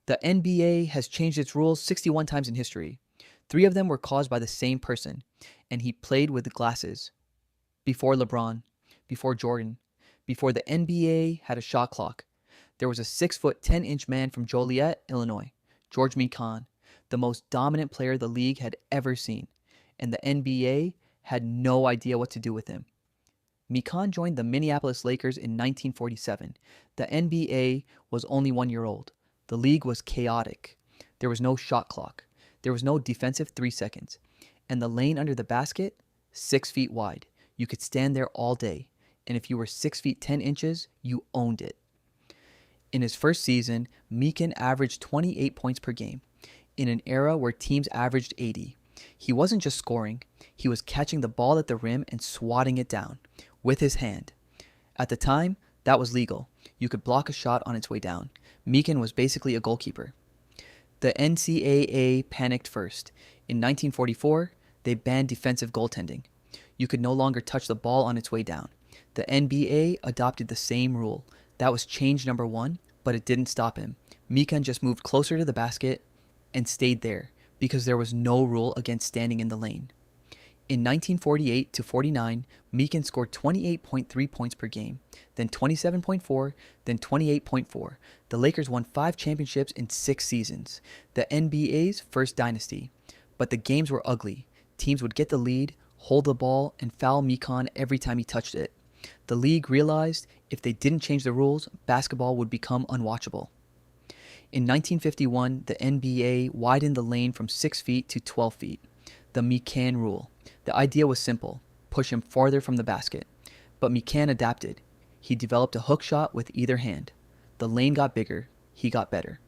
The NBA has changed its rules 61 times in history. 3 of them were caused by the same person, and he played with glasses. Before LeBron, before Jordan, before the NBA had a shot clock, there was a 6-foot 10-inch man from Joliet, Illinois, George Mikan, the most dominant player the league had ever seen, and the NBA had no idea what to do with him. Mikan joined the Minneapolis Lakers in 1947. The NBA was only 1 year old. The league was chaotic. There was no shot clock. There was no defensive 3 seconds. And the lane under the basket, 6 feet wide. You could stand there all day. And if you were 6 feet 10 inches, you owned it. In his first season, Mikan averaged 28 points per game, in an era where teams averaged 80. He wasn't just scoring, he was catching the ball at the rim and swatting it down with his hand. At the time, that was legal. You could block a shot on its way down. Mikan was basically a goalkeeper. The NCAA panicked first. In 1944, they banned defensive goaltending. You could no longer touch the ball on its way down. The NBA adopted the same rule. That was change number 1, but it didn't stop him. Mikan just moved closer to the basket and stayed there because there was no rule against standing in the lane. In 1948 to 49, Mikan scored 28.3 points per game, then 27.4, then 28.4. The Lakers won 5 championships in 6 seasons, the NBA's first dynasty. But the games were ugly. Teams would get the lead, hold the ball, and foul Mikan every time he touched it. The league realized if they didn't change the rules, basketball would become unwatchable. In 1951, the NBA widened the lane from 6 feet to 12 feet, the Mikan Rule. The idea was simple, push him farther from the basket. But Mikan adapted. He developed a hook shot with either hand. The lane got bigger, he got better.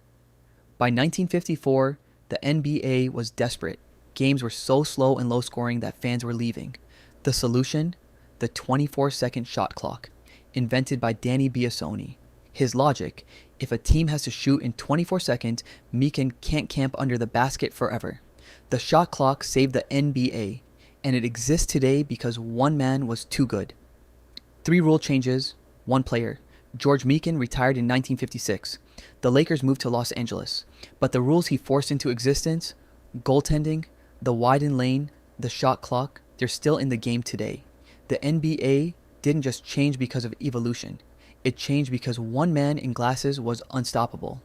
By 1954, the NBA was desperate. Games were so slow and low scoring that fans were leaving. The solution? The 24-second shot clock, invented by Danny Biasoni. His logic: if a team has to shoot in 24 seconds, Mikan can't camp under the basket forever. The shot clock saved the NBA, and it exists today because one man was too good. 3 rule changes, 1 player. George Mikan retired in 1956. The Lakers moved to Los Angeles, but the rules he forced into existence, goaltending, the widened lane, the shot clock, they're still in the game today. The NBA didn't just change because of evolution. It changed because one man in glasses was unstoppable.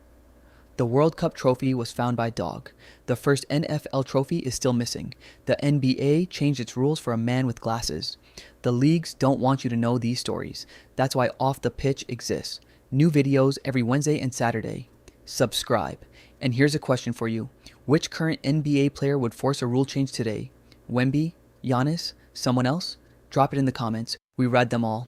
The World Cup trophy was found by a dog. The first NFL trophy is still missing. The NBA changed its rules for a man with glasses. The leagues don't want you to know these stories. That's why Off the Pitch exists. New videos every Wednesday and Saturday. Subscribe. And here's a question for you. Which current NBA player would force a rule change today? Wemby? Giannis? Someone else? Drop it in the comments. We read them all.